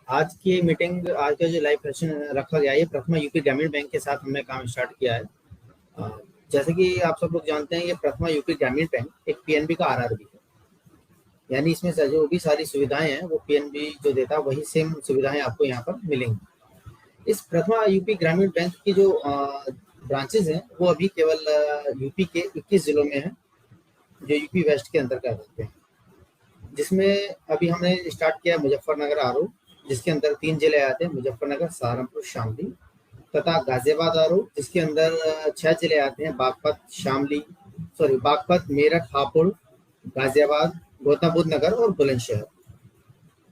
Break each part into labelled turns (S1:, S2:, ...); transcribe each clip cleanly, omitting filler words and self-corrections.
S1: आज की मीटिंग, आज का जो लाइव सेशन रखा गया है, प्रथमा यूपी ग्रामीण बैंक के साथ हमने काम स्टार्ट किया है। जैसे कि आप सब लोग जानते हैं, ये प्रथमा यूपी ग्रामीण बैंक एक पीएनबी का आरआरबी है, यानी इसमें जो भी सारी सुविधाएं हैं वो पीएनबी जो देता है वही सेम सुविधाएं आपको यहाँ पर मिलेंगी। इस प्रथमा यूपी ग्रामीण बैंक की जो ब्रांचेज हैं वो अभी केवल यूपी के 21 जिलों में हैं, जो यूपी वेस्ट के अंतर्गत आते हैं, जिसमें अभी हमने स्टार्ट किया मुजफ्फरनगर आरो, जिसके अंदर 3 जिले आते हैं, मुजफ्फरनगर, सहारनपुर, शामली, तथा गाजियाबाद आरो, जिसके अंदर 6 जिले आते हैं, बागपत, मेरठ, हापुड़, गाजियाबाद, गौतम बुद्ध नगर और बुलंदशहर।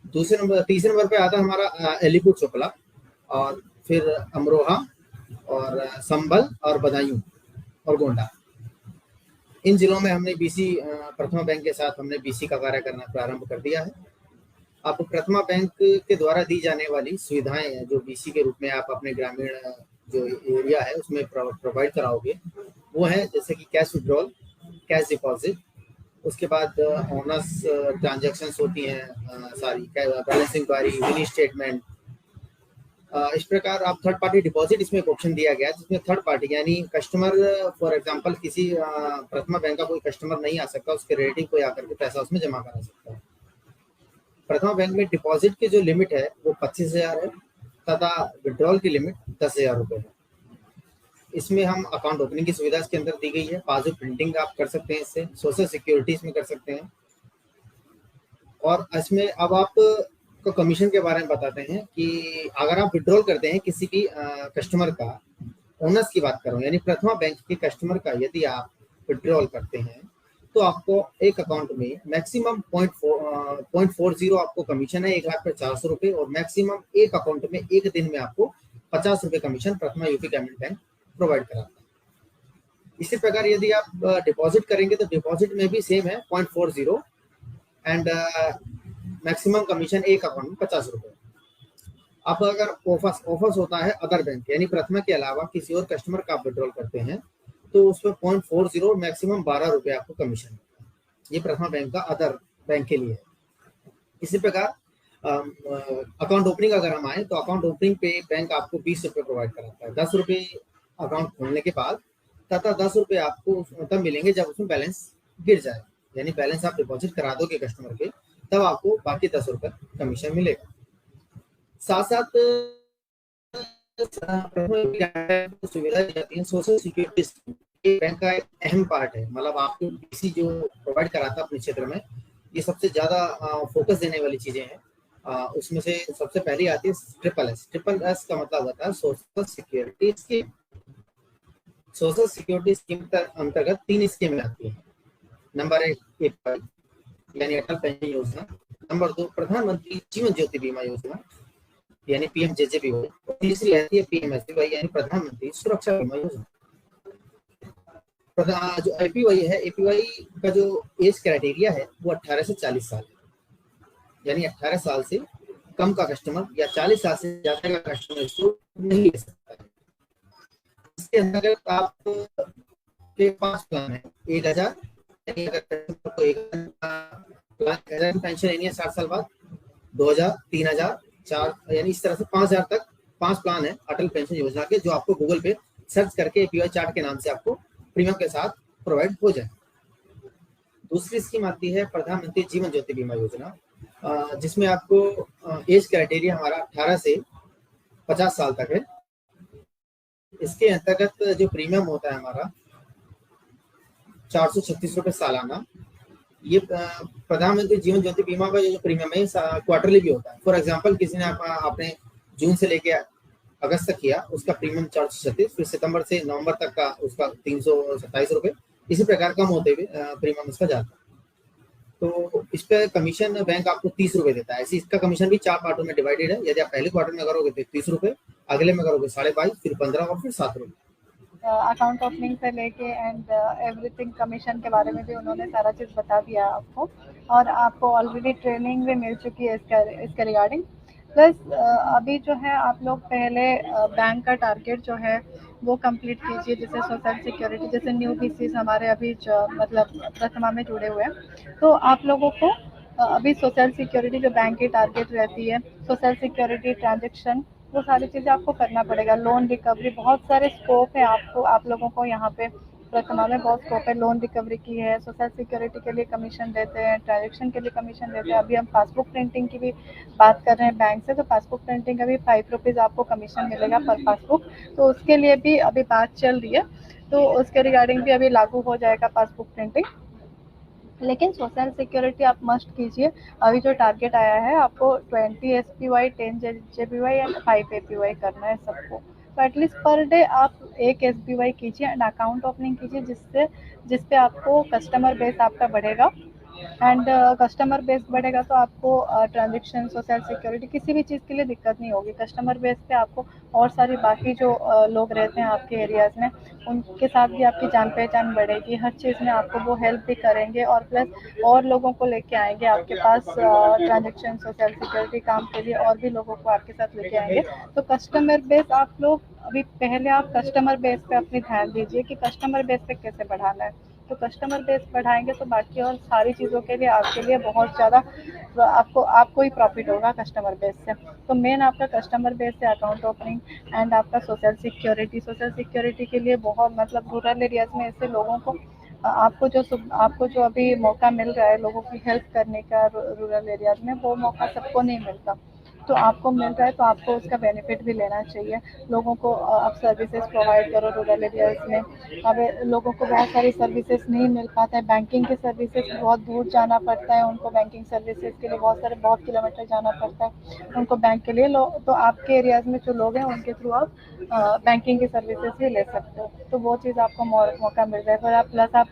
S1: तीसरे नंबर पे आता है हमारा अलीपुर चोपला, और फिर अमरोहा और संभल और बदायूं और गोंडा। इन जिलों में हमने बीसी प्रथमा बैंक के साथ हमने बीसी का कार्य करना प्रारंभ कर दिया है। आप प्रथमा बैंक के द्वारा दी जाने वाली सुविधाएं जो बीसी के रूप में आप अपने ग्रामीण जो एरिया है उसमें प्रोवाइड कराओगे, वो है जैसे कि कैश विड्रॉल, कैश डिपॉजिट, उसके बाद ऑनर्स ट्रांजैक्शंस होती हैं सारी, बैलेंस इंक्वायरी, मिनी स्टेटमेंट। इस प्रकार आप थर्ड पार्टी डिपॉजिट, इसमें एक ऑप्शन दिया गया है जिसमें थर्ड पार्टी यानी कस्टमर, फॉर एग्जांपल किसी प्रथमा बैंक का कोई कस्टमर नहीं आ सकता, उसके रिलेटिव कोई आकर के पैसा उसमें जमा करा सकता है। प्रथमा बैंक में डिपॉजिट की जो लिमिट है वो 25,000 है तथा विड्रॉल की लिमिट 10,000 रुपये है। इसमें हम अकाउंट ओपनिंग की सुविधा इसके अंदर दी गई है, पासबुक प्रिंटिंग आप कर सकते हैं, इससे सोशल सिक्योरिटी इसमें कर सकते हैं। और इसमें अब आप को कमीशन के बारे में बताते हैं कि अगर आप विड्रॉल करते हैं किसी की कस्टमर का, ओनर्स की बात कर रहा हूँ, यानी प्रथमा बैंक के कस्टमर का यदि आप विड्रॉल करते हैं तो आपको एक अकाउंट में मैक्सिमम 0.40 आपको कमीशन है, 1,50,000 रुपये, और मैक्सिमम एक अकाउंट में एक दिन में आपको 50 रुपये कमीशन प्रथमा यूपी ग्रामीण बैंक प्रोवाइड कराता है। इसी प्रकार यदि आप डिपॉजिट करेंगे तो डिपॉजिट में भी सेम है 0.40 एंड मैक्सिमम कमीशन एक अकाउंट में 50 रुपये। अब अगर ऑफर्स होता है अदर बैंक, यानी प्रथमा के अलावा किसी और कस्टमर का आप विड्रॉल करते हैं तो उसमें 0.40 मैक्सिमम 12 रुपये आपको कमीशन है। ये प्रथमा बैंक का अदर बैंक के लिए है। इसी प्रकार अकाउंट ओपनिंग अगर हम आए तो अकाउंट ओपनिंग पे बैंक आपको 20 रुपये प्रोवाइड कराता है, 10 रुपये अकाउंट खोलने के बाद तथा 10 रुपये आपको तब मिलेंगे जब उसमें बैलेंस गिर जाए, यानी बैलेंस आप डिपॉजिट करा दोगे कस्टमर के, तब आपको बाकी 10 रुपये कमीशन मिलेगा। साथ साथ सुविधा दी जाती है सोशल सिक्योरिटी स्कीम, बैंक का एक अहम पार्ट है, मतलब आपको बीसी जो प्रोवाइड कराता है अपने क्षेत्र में, ये सबसे ज्यादा फोकस देने वाली चीजें हैं। उसमें से सबसे पहली आती है ट्रिपल एस का मतलब होता है social security scheme. Social security scheme के अंतर्गत 3 स्कीमें आती हैं। नंबर 1 यानी अटल पेंशन योजना, नंबर 2 प्रधानमंत्री जीवन ज्योति बीमा योजना यानी पीएमजेजेबीवाई, और तीसरी आती है पीएमएसबीवाई यानी प्रधानमंत्री सुरक्षा बीमा योजना। जो एपीवाई है, एपीवाई का जो एज क्राइटेरिया है वो 18 से 40 साल है, यानी 18 साल से कम का कस्टमर या 40 साल से ज्यादा का कस्टमर इसको नहीं ले सकता है। इसके अंतर्गत आप के 5 प्लान है, 1,000 यानी अगर पेंशन लेनी है 60 साल बाद, 2,000, 3,000, 4 यानी इस तरह से 5,000 तक 5 प्लान है अटल पेंशन योजना के, जो आपको गूगल पे सर्च करके एपीवाई चार्ट के नाम से आपको प्रीमियम के साथ प्रोवाइड हो जाए। दूसरी स्कीम आती है प्रधानमंत्री जीवन ज्योति बीमा योजना, जिसमें आपको एज क्राइटेरिया हमारा 18 से 50 साल तक है। इसके अंतर्गत जो प्रीमियम होता है हमारा 436 रुपये सालाना। ये प्रधानमंत्री जीवन ज्योति बीमा का जो प्रीमियम है क्वार्टरली भी होता है। फॉर एग्जांपल किसी ने आपने जून से लेके अगस्त तक किया, उसका प्रीमियम 436, फिर सितंबर से नवंबर तक का उसका 327 रुपये, इसी प्रकार कम होते हुए प्रीमियम उसका जाता है। तो इस पर कमीशन बैंक आपको 30 रुपये देता है। ऐसे इसका कमीशन भी 4 पार्टों में डिवाइडेड है। यदि आप पहले क्वार्टर में करोगे तो 30 रुपये, अगले में करोगे 22.5, फिर 15 और फिर 7 रुपये।
S2: अकाउंट ओपनिंग से लेके एंड एवरीथिंग कमीशन के बारे में भी उन्होंने सारा चीज़ बता दिया आपको, और आपको ऑलरेडी ट्रेनिंग भी मिल चुकी है इसके रिगार्डिंग। प्लस अभी जो है आप लोग पहले बैंक का टारगेट जो है वो कंप्लीट कीजिए, जैसे सोशल सिक्योरिटी, जैसे न्यू पीसीस हमारे अभी मतलब प्रथमा में जुड़े हुए हैं, तो आप लोगों को अभी सोशल सिक्योरिटी जो बैंक की टारगेट रहती है, सोशल सिक्योरिटी ट्रांजेक्शन, वो सारी चीज़ें आपको करना पड़ेगा। लोन रिकवरी, बहुत सारे स्कोप है आपको, आप लोगों को यहाँ पे प्रथमा में बहुत स्कोप है। लोन रिकवरी की है, सोशल सिक्योरिटी के लिए कमीशन देते हैं, ट्रांजेक्शन के लिए कमीशन देते हैं। अभी हम पासबुक प्रिंटिंग की भी बात कर रहे हैं बैंक से, तो पासबुक प्रिंटिंग का भी 5 रुपीज़ आपको कमीशन मिलेगा पर पासबुक, तो उसके लिए भी अभी बात चल रही है, तो उसके रिगार्डिंग भी अभी लागू हो जाएगा पासबुक प्रिंटिंग। लेकिन सोशल सिक्योरिटी आप मस्ट कीजिए। अभी जो टारगेट आया है आपको 20 SPY, 10 JPY एंड 5 APY करना है सबको। तो एटलीस्ट पर डे आप 1 SPY कीजिए एंड अकाउंट ओपनिंग कीजिए, जिसपे आपको कस्टमर बेस आपका बढ़ेगा। एंड कस्टमर बेस बढ़ेगा तो आपको ट्रांजेक्शन, सोशल सिक्योरिटी, किसी भी चीज़ के लिए दिक्कत नहीं होगी। कस्टमर बेस पे आपको और सारी बाकी जो लोग रहते हैं आपके एरियाज़ में, उनके साथ भी आपकी जान पहचान बढ़ेगी। हर चीज़ में आपको वो हेल्प भी करेंगे और प्लस और लोगों को लेके आएंगे आपके पास ट्रांजेक्शन, सोशल सिक्योरिटी काम के लिए, और भी लोगों को आपके साथ लेके आएंगे। तो कस्टमर बेस आप लोग अभी पहले आप कस्टमर बेस पे अपनी ध्यान दीजिए कि कस्टमर बेस पे कैसे बढ़ाना है। तो कस्टमर बेस बढ़ाएंगे तो बाकी और सारी चीज़ों के लिए आपके लिए बहुत ज़्यादा आपको ही प्रॉफिट होगा कस्टमर बेस से। तो मेन आपका कस्टमर बेस से अकाउंट ओपनिंग एंड आपका सोशल सिक्योरिटी के लिए बहुत, मतलब रूरल एरियाज़ में ऐसे लोगों को आपको जो अभी मौका मिल रहा है लोगों की हेल्प करने का रूरल एरियाज़ में, वो मौका सबको नहीं मिलता। तो आपको मिल रहा है तो आपको उसका बेनिफिट भी लेना चाहिए। लोगों को आप सर्विसेज प्रोवाइड करो रूरल एरियाज़ में। अब लोगों को बहुत सारी सर्विसेज नहीं मिल पाता है, बैंकिंग की सर्विसेज बहुत दूर जाना पड़ता है उनको, बैंकिंग सर्विसेज के लिए बहुत किलोमीटर जाना पड़ता है उनको बैंक के लिए। तो आपके एरियाज़ में जो लोग हैं उनके थ्रू आप बैंकिंग की सर्विसेज भी ले सकते हो, तो वो चीज़ आपको मौका मिल रहा है। फिर आप प्लस आप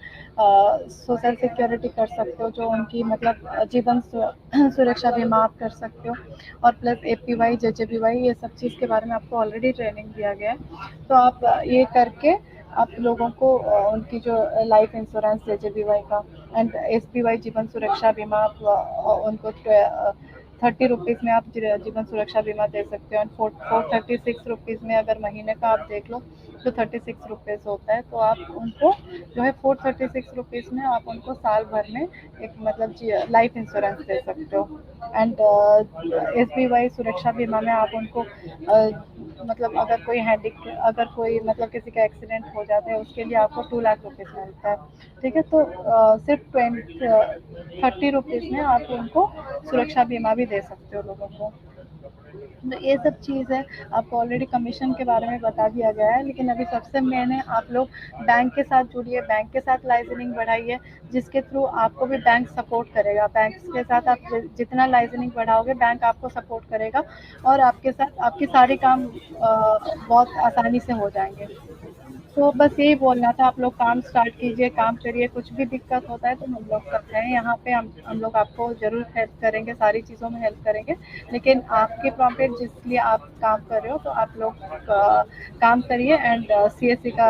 S2: सोशल सिक्योरिटी कर सकते हो, जो उनकी मतलब जीवन सुरक्षा बीमा आप कर सकते हो। और प्लस APY, JJBY, ये सब चीज़ के बारे में आपको ऑलरेडी ट्रेनिंग दिया गया है। तो आप ये करके आप लोगों को उनकी जो लाइफ इंश्योरेंस JJBY का एंड SBY जीवन सुरक्षा बीमा, आप उनको 30 रुपीज़ में आप जीवन सुरक्षा बीमा दे सकते हो। एंड 436 रुपीज़ में अगर महीने का आप देख लो तो 36 रुपीज़ होता है। तो आप उनको जो है 436 रुपीज़ में आप उनको साल भर में एक मतलब लाइफ इंश्योरेंस दे सकते हो। एंड SBY सुरक्षा बीमा में आप उनको मतलब अगर कोई मतलब किसी का एक्सीडेंट हो जाता है उसके लिए आपको 2 लाख रुपीज़ मिलता है। ठीक है, तो सिर्फ 30 रुपीज़ में आप उनको सुरक्षा बीमा भी दे सकते हो लोगों को। तो ये सब चीज़ है। आपको ऑलरेडी कमीशन के बारे में बता दिया गया है, लेकिन अभी सबसे मेन है आप लोग बैंक के साथ जुड़िए, बैंक के साथ लाइजनिंग बढ़ाइए, जिसके थ्रू आपको भी बैंक सपोर्ट करेगा। बैंक के साथ आप जितना लाइजनिंग बढ़ाओगे बैंक आपको सपोर्ट करेगा और आपके साथ आपकी सारी काम बहुत आसानी से हो जाएंगे। तो बस यही बोलना था, आप लोग काम स्टार्ट कीजिए, काम करिए। कुछ भी दिक्कत होता है तो हम लोग सब हैं यहाँ पे, हम लोग आपको ज़रूर हेल्प करेंगे, सारी चीज़ों में हेल्प करेंगे। लेकिन आपके प्रॉफिट जिस लिए आप काम कर रहे हो तो आप लोग काम करिए। एंड CSC का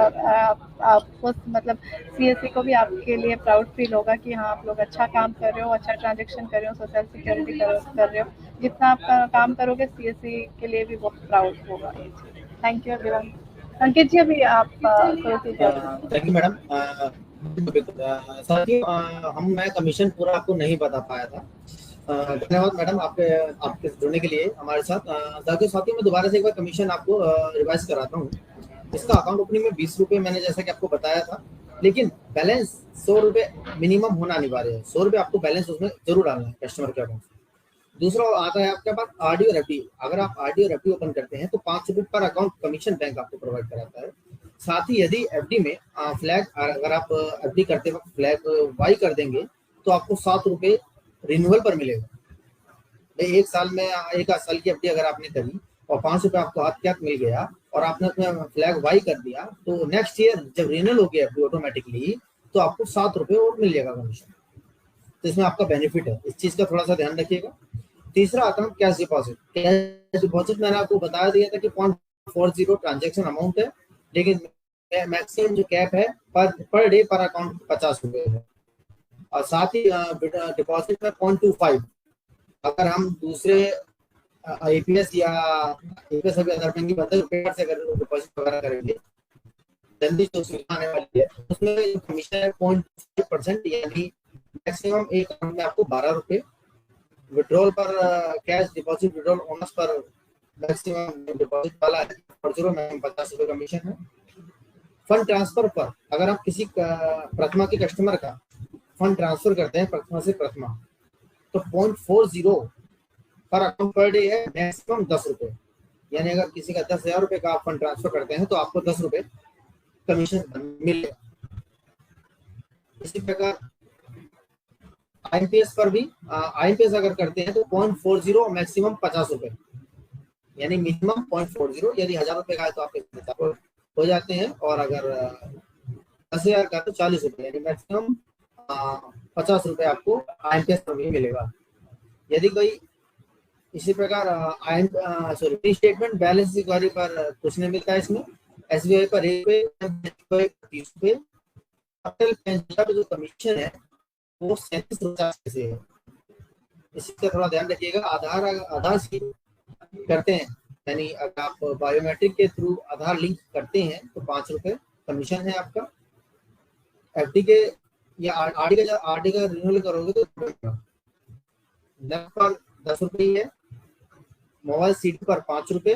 S2: आपको मतलब CSC को भी आपके लिए प्राउड फील होगा कि हाँ आप लोग अच्छा काम कर रहे हो, अच्छा ट्रांजेक्शन कर रहे हो, सोशल सिक्योरिटी कर रहे हो। जितना आप काम करोगे CSC के लिए भी बहुत प्राउड होगा ये चीज़। Thank you everyone. Ankit ji अभी आप थोड़ी सी जरूर।
S1: Thank you madam. बिल्कुल साथियों, मैं कमीशन पूरा आपको नहीं बता पाया था। धन्यवाद मैडम आपके जुड़ने के लिए हमारे साथ। साथियों मैं दोबारा से एक बार कमीशन आपको रिवाइज कराता हूँ। इसका अकाउंट ओपनिंग में 20 रुपये मैंने जैसा कि आपको बताया था, लेकिन बैलेंस 100 रुपये मिनिमम होना अनिवार्य है। 100 रुपये आपको बैलेंस उसमें जरूर डालना है कस्टमर के अकाउंट। दूसरा आता है आपके पास RD और FD। अगर आप RD और FD ओपन करते हैं तो 5 रुपये पर अकाउंट कमीशन बैंक आपको प्रोवाइड कराता है। साथ ही यदि FD में फ्लैग, अगर आप FD करते वक्त फ्लैग बाई कर देंगे तो आपको 7 रुपये रिन्यूअल पर मिलेगा। एक साल की FD अगर आपने करी और 5 रुपये आपको हाथ के हाथ मिल गया और आपने अपना फ्लैग बाई कर दिया, तो नेक्स्ट ईयर जब रिन्यूअल हो गया FD ऑटोमेटिकली, तो आपको 7 रुपये और मिल जाएगा कमीशन। तो इसमें आपका बेनिफिट है, इस चीज का थोड़ा सा ध्यान रखिएगा। तीसरा आता है कैश डिपॉजिट। कैश डिपॉजिट मैंने आपको बता दिया था कि 0.40 ट्रांजेक्शन अमाउंट है, लेकिन मैक्सिमम जो कैप है पर डे पर अकाउंट 50 रुपये है। और साथ ही डिपॉजिट में 0.25, अगर हम दूसरे APS या APS अभी अदर बैंक की बंद से अगर डिपॉजिट वगैरह करेंगे, जल्दी जो सुविधा आने वाली है उसमें कमीशन है 0.5%, यानी मैक्सिमम एक अकाउंट में आपको 12 रुपये विड्रॉल पर कैश डिपॉजिट विड्रॉल ओनर्स पर मैक्सिमम डिपॉजिट वाला है 50 रुपये कमीशन है। फंड ट्रांसफर पर अगर आप किसी प्रथमा के कस्टमर का फंड ट्रांसफर करते हैं प्रथमा से प्रथमा, तो 0.40 पर अकाउंट पर डे है, मैक्सिमम 10 रुपए। यानी अगर किसी का 10,000 रुपए का आप फंड ट्रांसफर करते हैं तो आपको 10 रुपए कमीशन मिलेगा। इसी प्रकार आईएमपीएस पर भी आईएमपीएस अगर करते हैं तो 0.40 मैक्सिमम 50 रुपए, यानी मिनिमम 0.40। यदि 1,000 रुपए का है तो आपके हो जाते हैं, और अगर 10,000 का तो 40 रुपए, यानी मैक्सिमम 50 रुपए आपको आईएमपीएस पर भी मिलेगा। यदि कोई इसी प्रकार स्टेटमेंट बैलेंस इंक्वायरी पर कुछ नहीं मिलता है इसमें। एसबीआई पर 1 रुपए, 30 रुपए। अटल पेंशन जो कमीशन है वो 37 से है। इसका थोड़ा ध्यान रखिएगा। आधार से करते हैं, यानी अगर आप बायोमेट्रिक के थ्रू आधार लिंक करते हैं तो 5 रुपए कमीशन है आपका। एफडी के या आरडी का रिन्यूअल करोगे तो पर 10 रुपए ही है। मोबाइल सीडी पर 5 रुपए।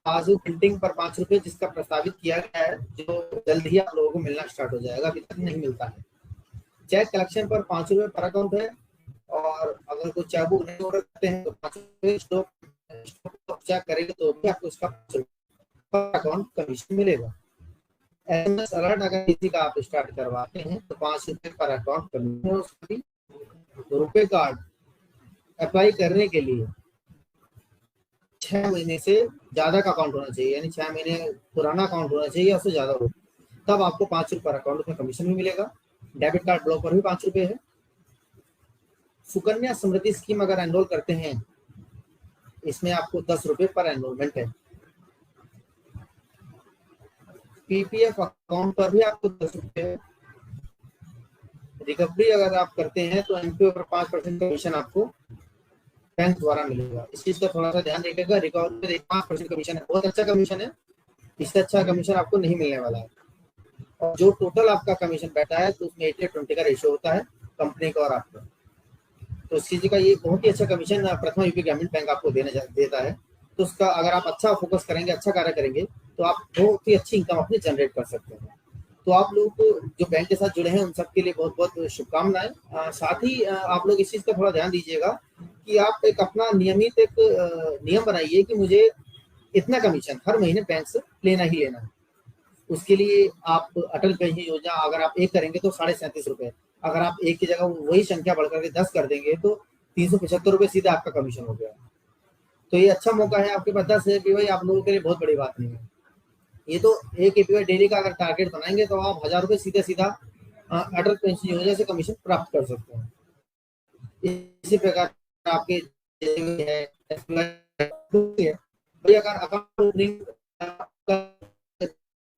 S1: पासबुक प्रिंटिंग पर 5 रुपए, जिसका प्रस्तावित किया गया है, जो जल्द ही आप लोगों को मिलना स्टार्ट हो जाएगा, अभी तक नहीं मिलता है। चेक कलेक्शन पर 5 रुपए पर अकाउंट है, और अगर कोई चेक बुक नहीं ऑर्डर करते हैं तो 5 रुपए स्टॉक चेक करेंगे तो भी आपको इसका 5 रुपए पर अकाउंट कमीशन मिलेगा। एसएमएस अलर्ट अगर किसी का आप स्टार्ट करवाते हैं तो 5 रुपए पर अकाउंट कमीशन है उसका भी। रुपए कार्ड अप्लाई करने के लिए 6 महीने से ज्यादा का अकाउंट होना चाहिए, यानी 6 महीने पुराना अकाउंट होना चाहिए, उससे ज्यादा हो, तब आपको 5 रुपए पर अकाउंट में कमीशन भी मिलेगा। डेबिट कार्ड ब्लॉक पर भी 5 रुपए है। सुकन्या समृद्धि स्कीम अगर एनरोल करते हैं, इसमें आपको 10 रुपए पर एनरोलमेंट है। पीपीएफ अकाउंट पर भी आपको 10 रुपए है। रिकवरी अगर आप करते हैं तो एनपीओ पर 5% कमीशन आपको बैंक द्वारा मिलेगा। इस चीज का थोड़ा सा ध्यान रखिएगा। रिकवरी में 5% कमीशन है, बहुत अच्छा कमीशन है, इससे अच्छा कमीशन आपको नहीं मिलने वाला है। और जो टोटल आपका कमीशन बैठा है तो उसमें 80-20 का रेशियो होता है कंपनी का और आपका। तो इस चीज का ये बहुत ही अच्छा कमीशन प्रथमा यूपी ग्रामीण बैंक आपको देता है। तो उसका अगर आप अच्छा फोकस करेंगे, अच्छा कार्य करेंगे, तो आप बहुत ही अच्छी इनकम अपनी जनरेट कर सकते हैं। तो आप लोग जो बैंक के साथ जुड़े हैं उन सबके लिए बहुत बहुत शुभकामनाएं। साथ ही आप लोग इस चीज का थोड़ा ध्यान दीजिएगा कि आप एक अपना नियमित एक नियम बनाइए कि मुझे इतना कमीशन हर महीने बैंक से लेना ही लेना है। उसके लिए आप अटल पेंशन योजना अगर आप एक करेंगे तो 37.5 रुपए, अगर आप एक की जगह वही संख्या बढ़कर के 10 कर देंगे तो 375 रुपए सीधा आपका कमीशन हो गया। तो ये अच्छा मौका है आपके पास। 10 एपीवाई आप लोगों के लिए बहुत बड़ी बात नहीं है। ये तो एक एपीवाई डेली का अगर टारगेट बनाएंगे तो आप 1,000 रुपए सीधा सीधा अटल पेंशन योजना से कमीशन प्राप्त कर सकते हैं। इसी प्रकार आपके है अगर अकाउंट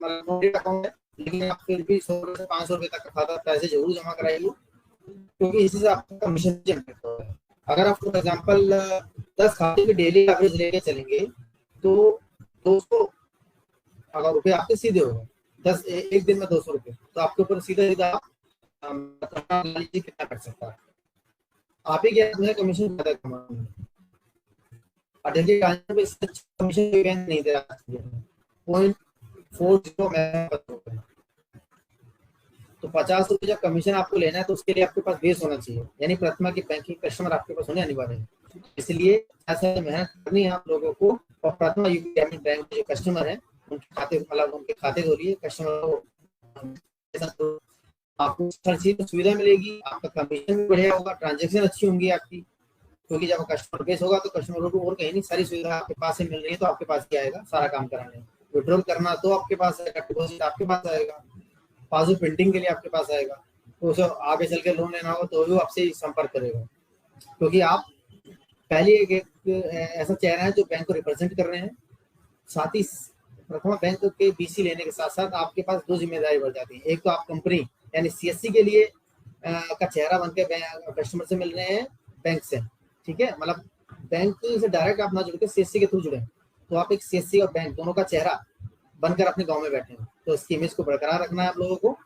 S1: अकाउंट है, लेकिन आप फिर भी 100 से 500 रुपए तक खाता पैसे जरूर जमा कराइए, क्योंकि इसी से आपका कमीशन जनरेट होता है। अगर आप फॉर एग्जाम्पल 10 खाते की डेली एवरेज लेके चलेंगे तो 200 अगर रुपए आपके सीधे हो गए 10 एक दिन में 200 रुपए, तो आपके ऊपर सीधा सीधा कितना कर सकता है, आप ही क्या कमीशन ज्यादा कमाएंगे। और देखिए कमीशन नहीं दे रहा 0.40 तो 50 रुपए जब कमीशन आपको लेना है तो उसके लिए आपके पास बेस होना चाहिए, यानी प्रथमा की बैंकिंग कस्टमर आपके पास होने अनिवार्य है। इसलिए ऐसा मेहनत करनी है आप लोगों को। और प्रथमा यूपी ग्रामीण बैंक के जो कस्टमर है उनके खाते मतलब उनके खाते खोलिए, कस्टमर को आपको हर चीज की सुविधा मिलेगी, आपका कमीशन भी बढ़िया होगा, ट्रांजेक्शन अच्छी होंगी आपकी, क्योंकि जब कस्टमर बेस होगा तो कस्टमर को और कहीं नहीं सारी सुविधा आपके पास से मिल रही है तो आपके पास ही आएगा सारा काम कराने। विड्रॉल करना तो आपके पास आएगा, डिपॉजिट आपके पास आएगा, पासबुक प्रिंटिंग के लिए आपके पास आएगा, तो उसे आगे चल के लोन लेना होगा तो भी आपसे ही संपर्क करेगा, क्योंकि आप पहले एक ऐसा चेहरा है जो बैंक को रिप्रेजेंट कर रहे हैं। साथ ही प्रथमा बैंक के बीसी लेने के साथ साथ आपके पास 2 जिम्मेदारी बढ़ जाती है। एक तो आप कंपनी यानी सीएससी के लिए का चेहरा बनकर कस्टमर से मिल रहे हैं बैंक से, ठीक है, मतलब बैंक से डायरेक्ट आप ना जुड़ के सीएससी के थ्रू जुड़े, तो आप एक सीएससी और बैंक दोनों का चेहरा बनकर अपने गांव में बैठे हैं। तो इसकी इमेज को बरकरार रखना है आप लोगों को।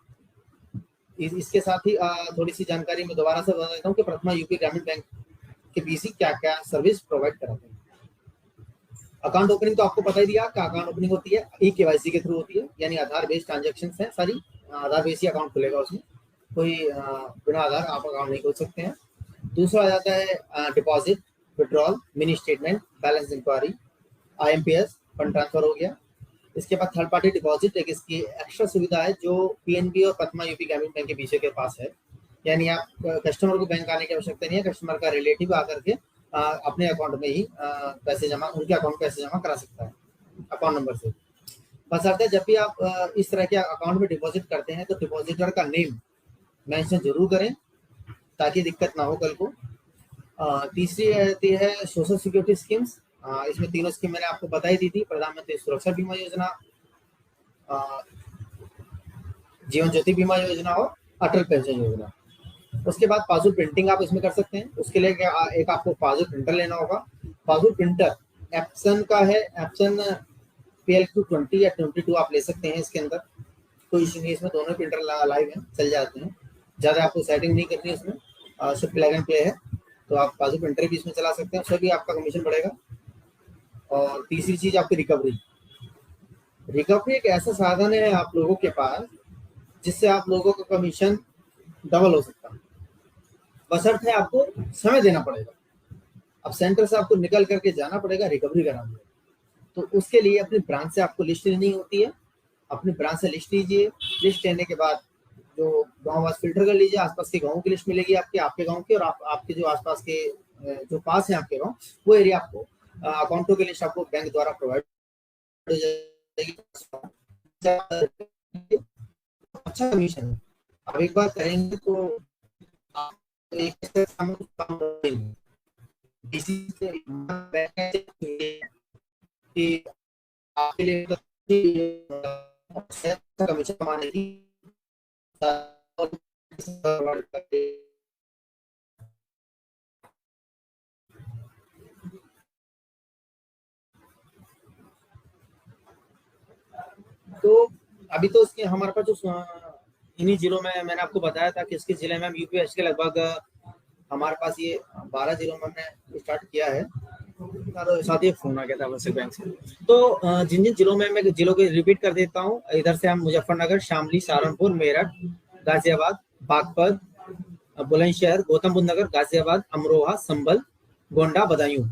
S1: इसके साथ ही थोड़ी सी जानकारी मैं दोबारा से बता देता हूँ कि प्रथमा यूपी ग्रामीण बैंक कि बीसी क्या क्या सर्विस प्रोवाइड कराते हैं। अकाउंट ओपनिंग तो आपको पता ही दिया कि अकाउंट ओपनिंग होती है ई-केवाईसी के थ्रू होती है, यानी आधार बेस्ड ट्रांजेक्शन है सारी, आधार बेस्ड ही अकाउंट खुलेगा उसमें, कोई बिना आधार आप अकाउंट नहीं खोल सकते हैं। दूसरा आ जाता है deposit, withdrawal, mini statement, balance inquiry, IMPS fund transfer हो गया। इसके बाद थर्ड पार्टी डिपॉजिट एक इसकी एक्स्ट्रा सुविधा है जो पीएनबी और प्रथमा यूपी ग्रामीण बैंक के बीच के पास है, यानी आप कस्टमर को बैंक आने की आवश्यकता नहीं है, कस्टमर का रिलेटिव आकर के अपने अकाउंट में ही पैसे जमा, उनके अकाउंट में पैसे जमा करा सकता है अकाउंट नंबर से। बशर्ते जब भी आप इस तरह के अकाउंट में डिपॉजिट करते हैं तो डिपॉजिटर का नेम मेंशन जरूर करें ताकि दिक्कत ना हो कल को। तीसरी रहती है सोशल सिक्योरिटी स्कीम्स, इसमें तीनों स्कीम मैंने आपको बता ही दी थी, प्रधानमंत्री सुरक्षा बीमा योजना, जीवन ज्योति बीमा योजना और अटल पेंशन योजना। उसके बाद पासबुक प्रिंटिंग आप इसमें कर सकते हैं, उसके लिए एक आपको पासबुक प्रिंटर लेना होगा। पासबुक प्रिंटर एप्सन का है, एप्सन PLQ20 या 22 आप ले सकते हैं, इसके अंदर कोई इशू नहीं, इसमें दोनों प्रिंटर लाइव हैं, चल जाते हैं, ज़्यादा आपको सेटिंग नहीं करनी है इसमें, सिर्फ प्लग एंड प्ले है, तो आप पासबुक प्रिंटर भी इसमें चला सकते हैं, उससे भी आपका कमीशन बढ़ेगा। और तीसरी चीज़ आपकी रिकवरी एक ऐसा साधन है आप लोगों के पास जिससे आप लोगों का कमीशन डबल हो सकता है, बशर्ते आपको समय देना पड़ेगा। अब सेंटर से आपको निकल करके जाना पड़ेगा रिकवरी कराने, तो उसके लिए अपनी ब्रांच से आपको लिस्ट लेनी होती है, अपनी ब्रांच से लिस्ट लीजिए, लिस्ट लेने के बाद जो गाँव वास फिल्टर कर लीजिए, आसपास के गाँव की लिस्ट मिलेगी आपके गाँव की, और आपके जो आसपास के जो पास है आपके गाँव, वो एरिया आपको अकाउंटों की लिस्ट आपको बैंक द्वारा प्रोवाइड हो जाएगी। अच्छा कमीशन है, अब एक बार करेंगे तो आपके लिए कमीशन कमाने की तो अभी तो इसके हमारे पास जो इन्हीं जिलों में मैंने आपको बताया था कि इसके जिले में हम यूपीएससी के लगभग हमारे पास ये 12 जिलों में हमने स्टार्ट किया है। और साथ ही फोन आ गया था वैसे बैंक से, तो जिन जिन जिलों में मैं जिलों के रिपीट कर देता हूँ, इधर से हम मुजफ्फरनगर, शामली, सहारनपुर, मेरठ, गाजियाबाद, बागपत, बुलंदशहर, गौतम बुद्ध नगर, गाजियाबाद, अमरोहा, संभल, गोंडा, बदायूं,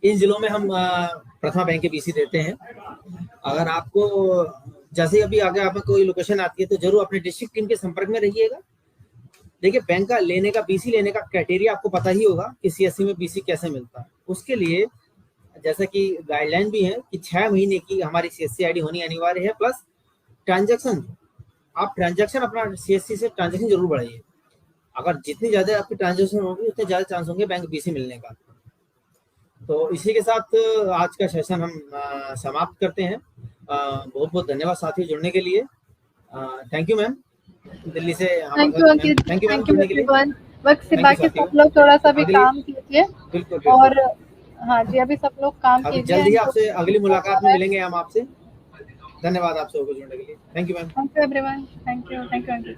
S1: इन जिलों में हम प्रथमा बैंक के बीसी देते हैं। अगर आपको जैसे अभी आगे आप कोई लोकेशन आती है तो जरूर अपने डिस्ट्रिक्ट टीम के संपर्क में रहिएगा। देखिए बैंक का लेने का बीसी लेने का क्राइटेरिया आपको पता ही होगा कि सीएससी में बीसी कैसे मिलता है। उसके लिए जैसा कि गाइडलाइन भी है कि 6 महीने की हमारी सीएससी आईडी होनी अनिवार्य है, प्लस ट्रांजैक्शन, आप ट्रांजैक्शन अपना सीएससी से ट्रांजैक्शन जरूर बढ़ाइए। अगर जितनी ज्यादा आपकी ट्रांजैक्शन होगी उतने ज्यादा चांस होंगे बैंक बीसी मिलने का। तो इसी के साथ आज का सेशन हम समाप्त करते हैं। बहुत बहुत धन्यवाद साथियों जुड़ने के लिए। थैंक यू मैम, दिल्ली से।
S2: Thank you Ankit, thank you everyone. वक्त बाकी सब लोग थोड़ा सा भी काम कीजिए।
S1: बिल्कुल।
S2: और हाँ जी, अभी सब लोग काम कीजिए।
S1: जल्दी ही आपसे अगली मुलाकात में मिलेंगे हम आपसे। धन्यवाद आप सबको जुड़ने के लिए। Thank you ma'am.
S2: Thank you everyone. Thank you Ankit.